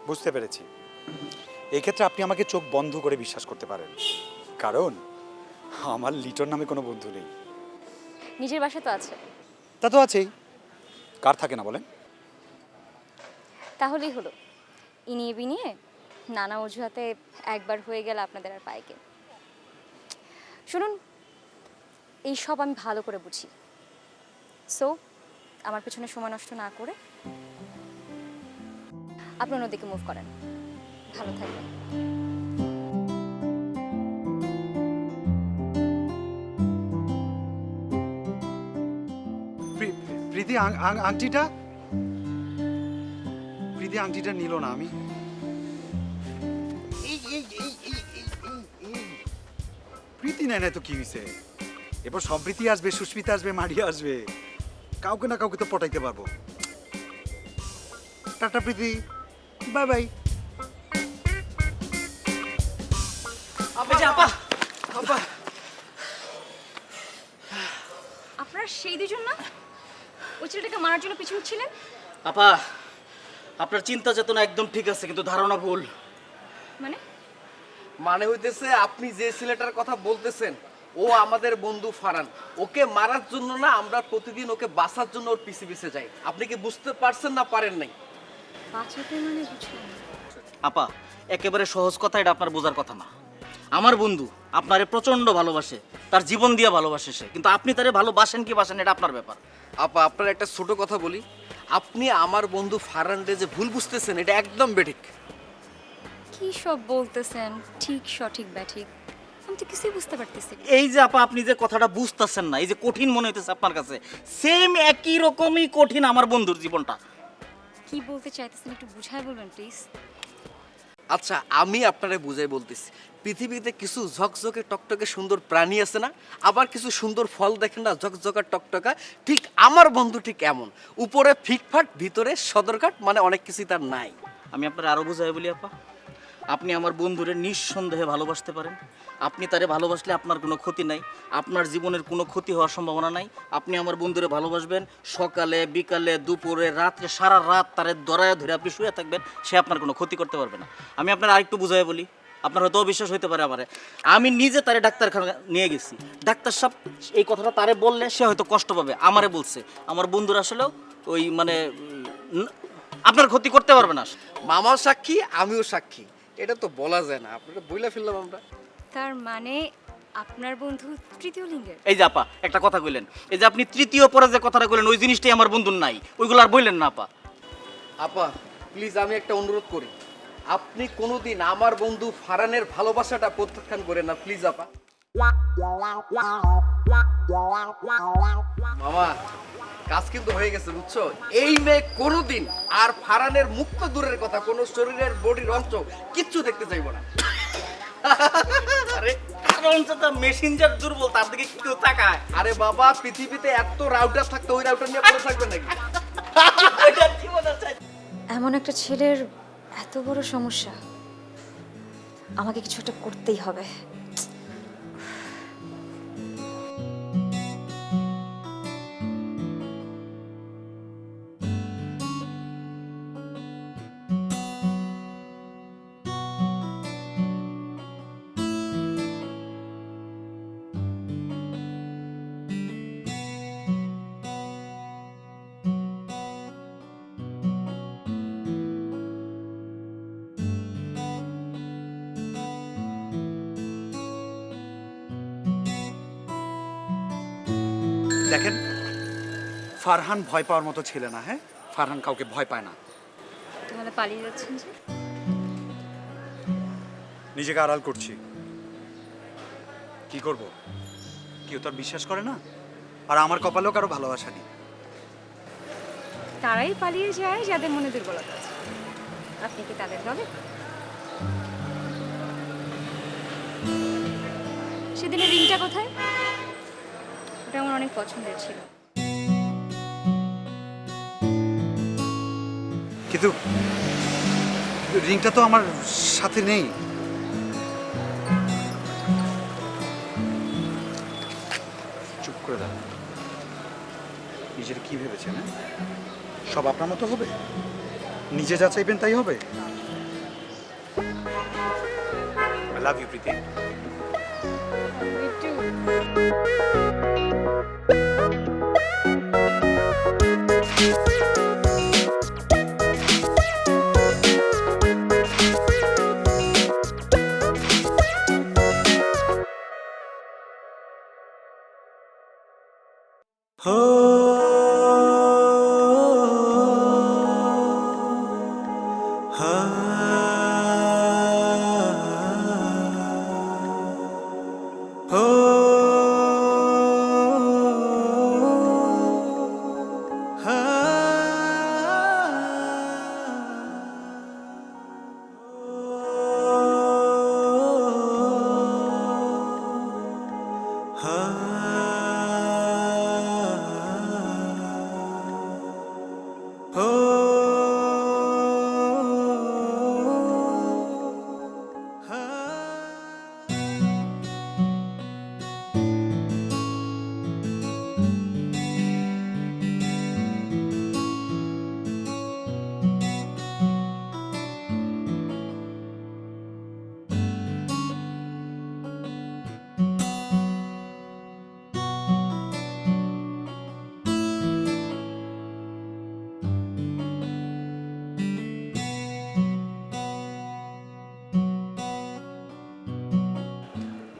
বুঝতে পেরেছি। এই ক্ষেত্রে আপনি আমাকে চোখ বন্ধ করে বিশ্বাস করতে পারেন, কারণ আমার লিটন নামে কোনো বন্ধু নেই। নিজের বাসা তো আছে। তা তো আছেই, কার থাকে না বলেন? তাহলেই হলো, ইনিয়ে বিনিয়ে নানা অজুহাতে একবার হয়ে গেলে আপনাদের আর পাইকে। শুনুন, এই সব আমি ভালো করে বুঝি। সো আমার পেছনে সময় নষ্ট না করে আপনি অন্যদিকে মুভ করেন। ভালো থাকবেন। প্রীতি আংটিটা, প্রীতি আংটিটা নিল না। আমি প্রীতি নেয় না তো কি হয়েছে? এবার সম্প্রীতি আসবে, সুস্মিতা আসবে, মারিয়া আসবে, কাউকে না কাউকে তো পটাইতে পারবো। টাটা প্রীতি, বাই বাই। আপনারা সেই দুজন না ওই ছেলেটাকে মারার জন্য পিছু ছিলেন? আপা, আপনার চিন্তা চেতনা একদম ঠিক আছে, কিন্তু ধারণা ভুল। মানে মানে হইতেছে আপনি যে ছেলেটার কথা বলতেছেন ও আমাদের বন্ধু ফারহান। ওকে মারার জন্য না, আমরা প্রতিদিন ওকে বাঁচার জন্য ওর পিছে পিছে যাই। আপনি কি বুঝতে পারছেন না পারেন নাই? বাঁচাতে মানে বুঝলাম না। আপা, একেবারে সহজ কথা, এটা আপনার বোঝার কথা না। আমার বন্ধু আপনারে প্রচন্ড ভালোবাসে, তার জীবন দিয়ে ভালোবাসে সে, কিন্তু আপনি তারে ভালোবাসেন কি বাসেন এটা আপনার ব্যাপার। আপা, আপনার একটা ছোট কথা বলি, আপনি আমার বন্ধু ফারহানরে যে ভুল বুঝতেছেন এটা একদম বেঠিক। কি সব বলতেছেন? ঠিক সঠিক ব্যাঠিক আমি তো কিছুই বুঝতে পারতেছি না। এই যে আপা, আপনি যে কথাটা বুঝতেছেন না, এই যে কঠিন মনে হইতেছে আপনার কাছে, সেম একই রকমই কঠিন আমার বন্ধুর জীবনটা। কি বলতে চাইতেছেন একটু বুঝায় বলবেন প্লিজ। আচ্ছা, আমি আপনারে বুঝাই বলতেছি, পৃথিবীতে কিছু ঝকঝকে টকটকে সুন্দর প্রাণী আছে না, আবার কিছু সুন্দর ফল দেখেন না ঝকঝকা টকটকা, ঠিক আমার বন্ধু ঠিক এমন, উপরে ফিটফাট ভিতরে সদরঘাট, মানে অনেক কিছুই তার নাই। আমি আপনার আরো বুঝাই বলি আপা, আপনি আমার বন্ধুরে নিঃসন্দেহে ভালোবাসতে পারেন। আপনি তারে ভালোবাসলে আপনার কোনো ক্ষতি নাই, আপনার জীবনের কোনো ক্ষতি হওয়ার সম্ভাবনা নাই। আপনি আমার বন্ধুরে ভালোবাসবেন, সকালে বিকালে দুপুরে রাত্রে সারা রাত তারে দরায় ধরে আপনি শুয়ে থাকবেন, সে আপনার কোনো ক্ষতি করতে পারবে না। আমি আপনার আরেকটু বুঝাই বলি, আপনার হয়তো অবিশ্বাস হইতে পারে আমারে, আমি নিজে তারে ডাক্তারখানা নিয়ে গেছি। ডাক্তার সাহেব এই কথাটা তারে বললে সে হয়তো কষ্ট পাবে, আমারে বলছে আমার বন্ধুরা আসলেও ওই মানে আপনার ক্ষতি করতে পারবে না। মামাও সাক্ষী, আমিও সাক্ষী, এটা তো বলা যায় না, আপনারা বইলা ফেললাম আমরা। তার মানে আপনার বন্ধু তৃতীয় লিঙ্গের? এই যে আপা একটা কথা কইলেন, এই যে আপনি তৃতীয় পরে যে কথাটা কইলেন, ওই জিনিসটাই আমার বন্ধুর নাই, ওইগুলো আর বললেন না আপা। আপা প্লিজ, আমি একটা অনুরোধ করি, আপনি কোনোদিন আমার বন্ধু ফারহানের ভালোবাসাটা প্রত্যাখ্যান করেন না প্লিজ। আপা মামা, কাজ কিন্তু হয়ে গেছে বুঝছো। এই মেয়ে কোনোদিন আর ফারহানের মুক্ত দূরের কথা, কোনো শরীরের বডির অংশ কিচ্ছু দেখতে চাইবো না। আরে কারণ তো মেশিনজার দুর্বল, তার দিকে কেউ তাকায়? আরে বাবা, পৃথিবীতে এত রাউটার থাকতো, ওই রাউটার নিয়ে পড়ে থাকবে নাকি? ওইটা কি বোঝাচ্ছে? এমন একটা ছেলের এত বড় সমস্যা, আমাকে কিছু একটা করতেই হবে। দেখেন, ফারহান ভয় পাওয়ার মতো ছেলে না। হ্যাঁ, ফারহান কাউকে ভয় পায় না। তাহলে পালিয়ে যাচ্ছেন যে? নিজেকে আড়াল করছি। কি করব? কেউ তো আর বিশ্বাস করে না, আর আমার কপালেও কারো ভালোবাসা নেই। তারাই পালিয়ে যায় যাদের মনে দুর্বলতা আছে। আপনি কি তাদের দলে? সেদিনের রিংটা কোথায়? ওটা আমার অনেক পছন্দের ছিল। কিন্তু রিংটা তো আমার সাথে নেই। চুপ করে দাও। নিজের কি ভেবেছেন? সব আপনার মতো হবে? নিজে যা চাইবেন তাই হবে? I love you, Preity. Me too.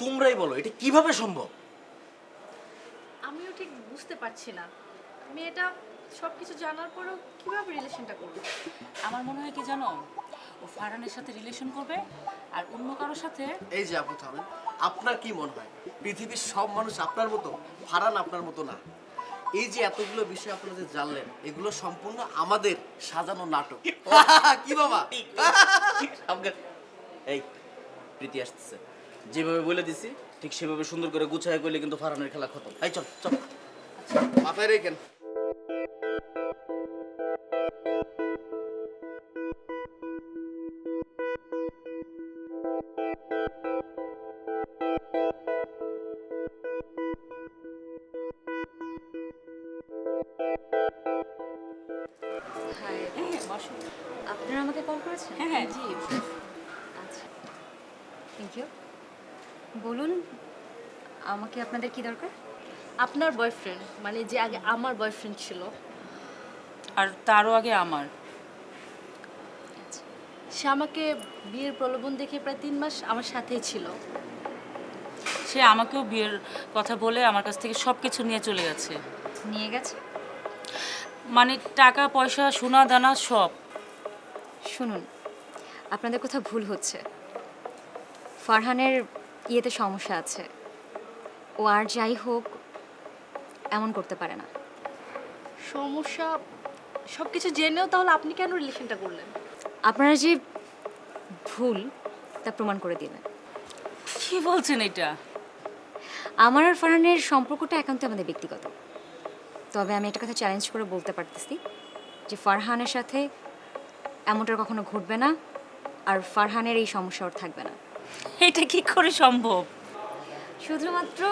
তোমরাই বলো এটা কিভাবে সম্ভব? আমিও ঠিক বুঝতে পারছি না মেয়েটা সব কিছু জানার পরেও কিভাবে রিলেশনটা করবে। আমার মনে হয় কি জানো, ও ফারহানের সাথে রিলেশন করবে আর অন্য কারোর সাথে। এই যে আপু থামেন, আপনার কি মনে হয় পৃথিবীর সব মানুষ আপনার মতো? ফারহান আপনার মতো না। এই যে এতগুলো বিষয় আপনারা যে জানলেন, এগুলো সম্পূর্ণ আমাদের সাজানো নাটক। কি বাবা? এই প্রীতি আসতেছে, যেভাবে বলে দিছি ঠিক সেভাবে সুন্দর করে গুছায় করলে কিন্তু ফারহানের খেলা খতম। এই চল চল। মাথায় রেখেন। হাই, হ্যাঁ বসো। আপনারা আমাকে কল করেছেন? হ্যাঁ হ্যাঁ জি। আচ্ছা, থ্যাংক ইউ। বলুন, আমাকে আপনাদের কি দরকার? আপনার বয়ফ্রেন্ড, মানে যে আগে আমার বয়ফ্রেন্ড ছিল, আর তারও আগে আমার। সে আমাকে বিয়ের প্রলোভন দেখে প্রায় 3 মাস আমার সাথেই ছিল। সে আমাকেও বিয়ের কথা বলে আমার কাছ থেকে সব কিছু নিয়ে চলে গেছে। নিয়ে গেছে? মানে টাকা পয়সা সোনা দানা সব। শুনুন, আপনাদের কোথাও ভুল হচ্ছে। ফারহানের ইয়েতে সমস্যা আছে। ও আর যাই হোক এমন করতে পারে না। সমস্যা সব কিছু জেনেও তাহলে আপনি কেন রিলেশনটা করলেন? আপনারা যে ভুল তা প্রমাণ করে দিলেন। কি বলছেন এটা? আমার আর ফারহানের সম্পর্কটা একান্ত আমাদের ব্যক্তিগত। তবে আমি একটা কথা চ্যালেঞ্জ করে বলতে পারতেছি যে ফারহানের সাথে এমনটা কখনো ঘটবে না, আর ফারহানের এই সমস্যা ওর থাকবে না। এটা কি করে সম্ভব? শুধুমাত্র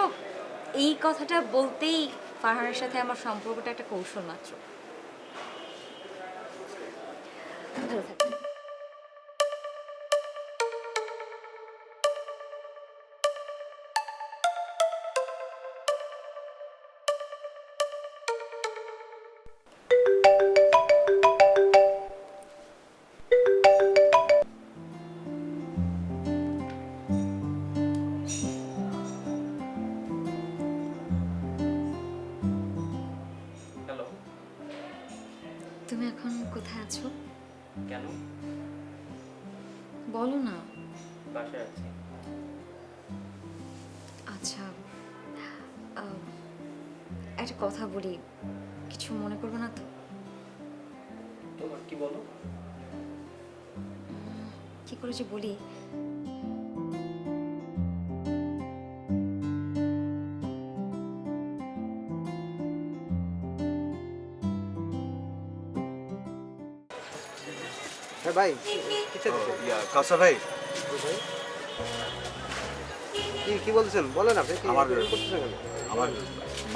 এই কথাটা বলতেই ফারহানের সাথে আমার সম্পর্কটা একটা কৌশল মাত্র। ভালো থাকবেন। হ্যালো, তুমি এখন কোথায় আছো? কেন? বলো না। বাসায় আছি। আচ্ছা, একটা কথা বলি, কিছু মনে করবে না তো? তোমার কি বলো? কি করে যে বলি, হ্যাঁ ভাই, কাসা ভাই, কি বলছেন বলেন আপনি? কি আমার করতেছেন কেন? আমার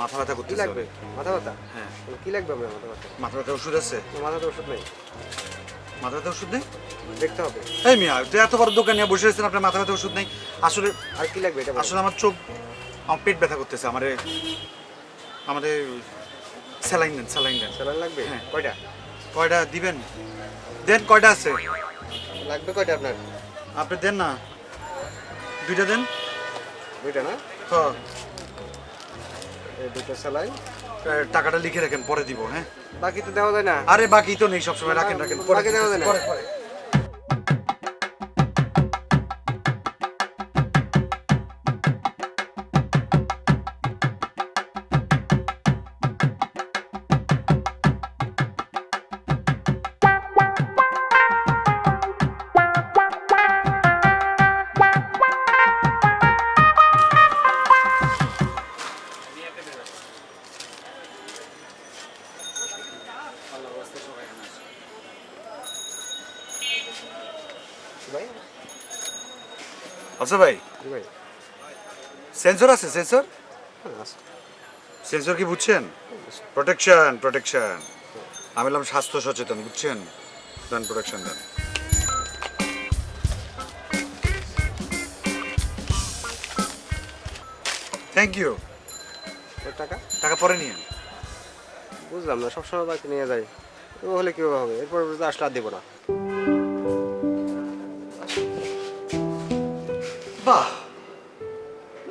মাথা ব্যথা কি করতেছে। লাগবে? মাথা ব্যথা? হ্যাঁ, কি লাগবে আপনার মাথা ব্যথা? মাথা ব্যথা ওষুধ আছে? মাথাতে ওষুধ নেই, মাথা ব্যথা ওষুধ নেই? দেখতে হবে। এই মিয়া, তো এত বড় দোকান নিয়ে বসে আছেন, আপনার মাথা ব্যথা ওষুধ নেই? আসলে আর কি লাগবে এটা বলেন। আসলে আমার চোখ, আমার পেট ব্যথা করতেছে। আমাদের স্যালাইন দেন, স্যালাইন দেন। স্যালাইন লাগবে? হ্যাঁ। কয়টা কয়টা দিবেন? দেন, কয়টা আছে? লাগবে? কয়টা আপনার? আপনি দেন না, 2টা দেন। 2টা না? হ্যাঁ, এই 2টা স্যালাইন টাকাটা লিখে রাখেন, পরে দিব। হ্যাঁ, বাকি তো দেওয়া যায় না। আরে বাকি তো নেই, সবসময় রাখেন রাখেন, পরে বাকি দেওয়া যায় না। পরে পরে। ভাই আচ্ছা ভাই, জি ভাই। সেন্সর আছে? সেন্সর হ্যাঁ, আছে। সেন্সর কি বুঝছেন? Protection protection. আমি বললাম স্বাস্থ্য সচেতন, বুঝছেন? দেন প্রোটেকশন দেন। Thank you. ওর টাকা টাকা পরে নিয়ে। বুঝলাম না, সবসময় বাকি নিয়ে যায়। ও হলে কীভাবে হবে? এরপর আসলে আর দেবো না। বাহ,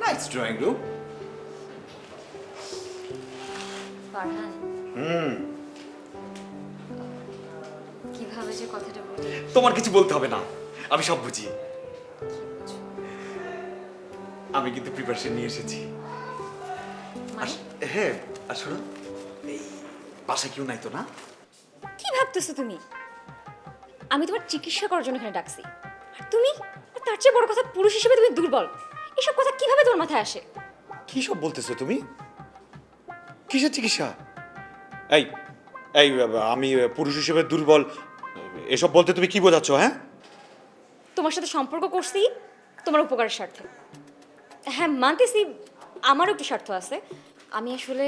নাইস ড্রয়িং রুম। ফারহান কিভাবে যে কথাটা বলি তোমার কিছু বলতে হবে না, আমি সব বুঝি। আমি কিন্তু প্রিপারেশন নিয়ে এসেছি। মানে হ্যাঁ, আর শোনো, এই বাসায় কেউ নাই তো না? কি ভাবতেছো তুমি? আমি তোমার চিকিৎসা করার জন্য এখানে ডাকছি, আর তুমি, আর তার চেয়ে বড় কথা, পুরুষ হিসেবে তুমি দুর্বল। এসব কথা কিভাবে তোমার মাথায় আসে? কি সব বলতেছো তুমি? কিসের চিকিৎসা? এই এই আমি পুরুষ হিসেবে দুর্বল, এসব বলতে তুমি কি বোঝাচ্ছ? হ্যাঁ, তোমার সাথে সম্পর্ক করছি তোমার উপকারের স্বার্থে। হ্যাঁ মানতেছি, আমারও একটু স্বার্থ আছে। আমি আসলে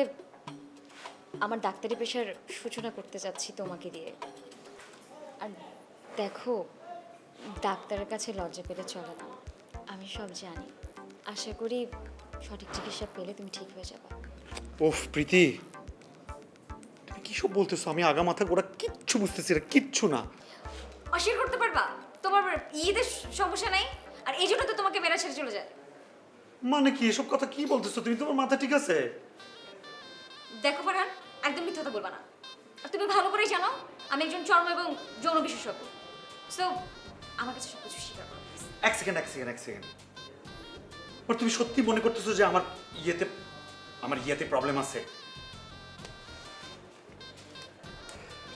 আমার ডাক্তারি পেশার সূচনা করতে যাচ্ছি তোমাকে দিয়ে। আর দেখো, ডাক্তারের কাছে লজ্জা পেলে চলে না, আমি সব জানি। আশা করি সঠিক চিকিৎসা পেলে তুমি ঠিক হয়ে যাবে। ওফ প্রীতি, তুমি কি সব বলতেছো? আমি আগা মাথা গোড়া কিচ্ছু বুঝতেছি না, কিচ্ছু না। অস্বীকার করতে পারবা তোমার ঈদের সমস্যা নাই, আর এই জন্য তো তোমাকে মেরা ছেড়ে চলে যায়। মানে কি এসব কথা কি বলতেছো তুমি? তোমার মাথা ঠিক আছে? দেখো ফারহান, একদম মিথ্যা কথা বলবা না। আর তুমি ভালো করেই জানো আমি একজন চর্ম এবং যৌন বিশেষজ্ঞ। সো আমার কাছে সবকিছু স্বীকার করো please। এক সেকেন্ড এক সেকেন্ড এক সেকেন্ড। আর তুমি সত্যি মনে করতেছো যে আমার ইয়েতে প্রবলেম আছে?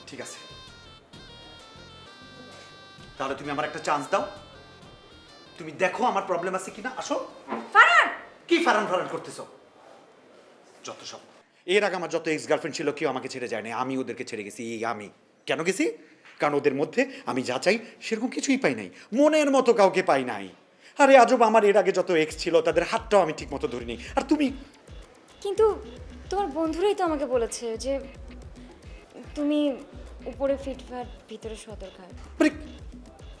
ঠিক আছে, তাহলে তুমি আমার একটা চান্স দাও। তুমি দেখো আমার প্রবলেম আছে কিনা। আসো। ফারহান, কি ফারান ফারান করতেছো? যত সব। এর আগে আমার যত এক্স গার্লফ্রেন্ড ছিল কেউ আমাকে ছেড়ে যায়নি, আমি ওদেরকে ছেড়ে গেছি। আমি কেন গেছি? কারণ ওদের মধ্যে আমি যা চাই সেরকম কিছুই পাই নাই, মনের মতো কাউকে পাই নাই। আরে আজব, আমার এর আগে যত এক্স ছিল তাদের হাতটাও আমি ঠিক মতো ধরিনি। আর তুমি? কিন্তু তোমার বন্ধুরাই তো আমাকে বলেছে যে তুমি উপরে ফিটফাট ভিতরে সদরঘাট। মানে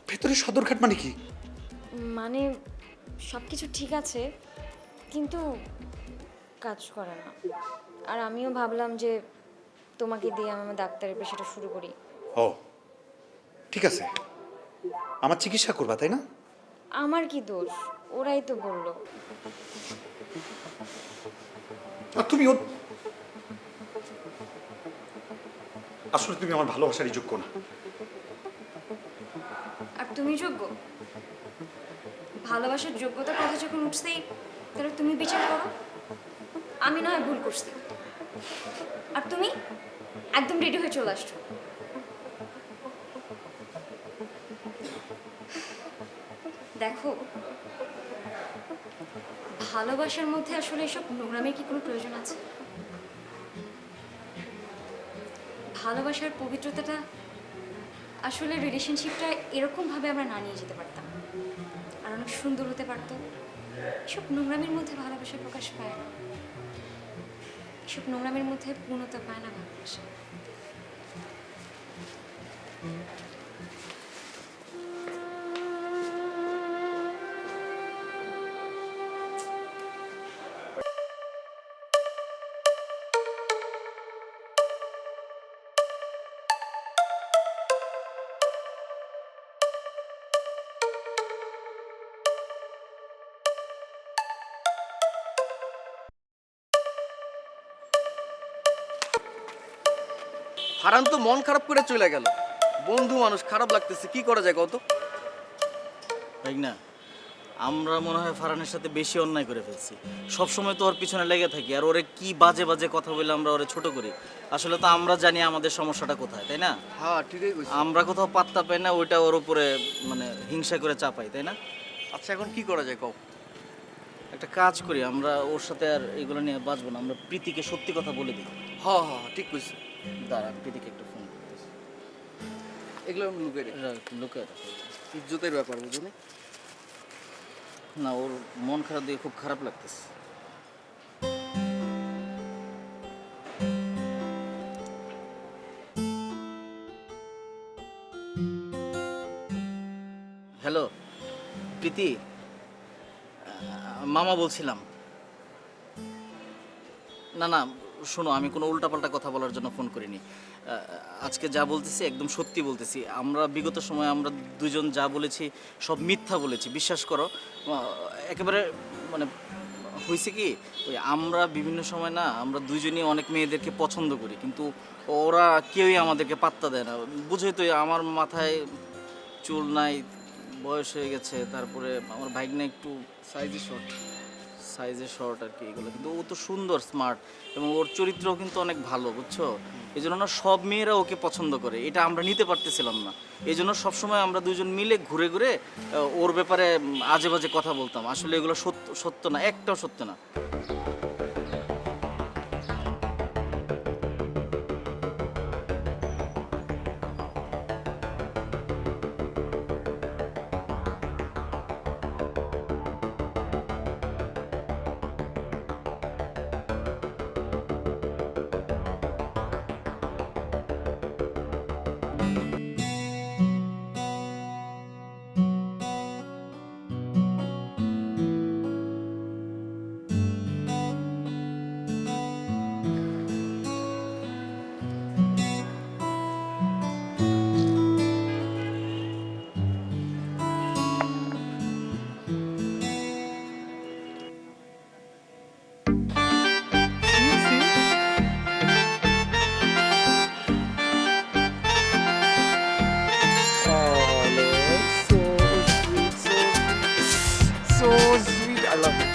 ভেতরে সদরঘাট মানে কি? মানে সব কিছু ঠিক আছে কিন্তু কাজ করে না। আর আমিও ভাবলাম যে তোমাকে দিয়ে আমি আমার ডাক্তারের পেশাটা শুরু করি। ও ঠিক আছে, আমার চিকিৎসা করবা তাই না? আমার কি দোষ? ওরাই তো বললো। আর তুমি আসলে তুমি আমার ভালোবাসারই যোগ্য না। আর তুমি যোগ্য? ভালোবাসার যোগ্যতার কথা যখন উঠছেই, তাহলে তুমি বিচার করো। আমি না হয় ভুল করছি, আর তুমি একদম রেডি হয়ে চলে আসছো। দেখো, ভালোবাসার মধ্যে আসলে এসব নোংরামের কি কোনো প্রয়োজন আছে? ভালোবাসার পবিত্রতাটা আসলে রিলেশনশিপটা এরকমভাবে আমরা না নিয়ে যেতে পারতাম, আর অনেক সুন্দর হতে পারতো। এসব নোংরামের মধ্যে ভালোবাসা প্রকাশ পায় না, এসব নোংরামের মধ্যে পূর্ণতা পায় না ভালোবাসা। ফারহান তো মন খারাপ করে চলে গেল। বন্ধু মানুষ, খারাপ লাগতেছে, কি করা যায় কত? তাই না, আমরা মনে হয় ফারহানের সাথে বেশি অন্যায় করে ফেলছি। সব সময় তো ওর পিছনে লেগে থাকি আর ওরে কি বাজে বাজে কথা বলে আমরা ওরে ছোট করি। আসলে তো আমরা জানি আমাদের সমস্যাটা কোথায়, তাই না? হ্যাঁ ঠিকই কইছিস। আমরা কোথাও পাত্তা পাই না, ওইটা ওর উপরে মানে হিংসা করে চাপাই, তাই না? আচ্ছা এখন কি করা যায় কও? একটা কাজ করি, আমরা ওর সাথে আর এগুলো নিয়ে বাঁচবো না, আমরা প্রীতিকে সত্যি কথা বলে দিই। হ্যাঁ হ্যাঁ ঠিক কইছিস। দাঁড়া, আমি প্রীতিকে একটু ফোন করতেছি। এগুলো আমি লুকাই রাখি। লোকে রাখো। ইজ্জতের ব্যাপার বুঝো না? না, ওর মন খারাপ দিয়ে খুব খারাপ লাগতেছে। হ্যালো প্রীতি, মামা বলছিলাম। না না শোনো, আমি কোনো উল্টাপাল্টা কথা বলার জন্য ফোন করিনি। আজকে যা বলতেছি একদম সত্যি বলতেছি। আমরা বিগত সময়ে আমরা দুজন যা বলেছি সব মিথ্যা বলেছি, বিশ্বাস করো। একেবারে মানে হয়েছে কি, ওই আমরা বিভিন্ন সময় না আমরা দুজনই অনেক মেয়েদেরকে পছন্দ করি, কিন্তু ওরা কেউই আমাদেরকে পাত্তা দেয় না। বুঝোই তো, আমার মাথায় চুল নাই, বয়স হয়ে গেছে, তারপরে আমার ভাইগনা একটু সাইজে শর্ট আর কি, এগুলো। কিন্তু ও তো সুন্দর, স্মার্ট, এবং ওর চরিত্রও কিন্তু অনেক ভালো, বুঝছো? এই জন্য না সব মেয়েরা ওকে পছন্দ করে, এটা আমরা নিতে পারতেছিলাম না। এই জন্য সবসময় আমরা দুজন মিলে ঘুরে ঘুরে ওর ব্যাপারে আজে বাজে কথা বলতাম। আসলে এগুলো সত্য সত্য না, একটাও সত্য না। So sweet, I love it.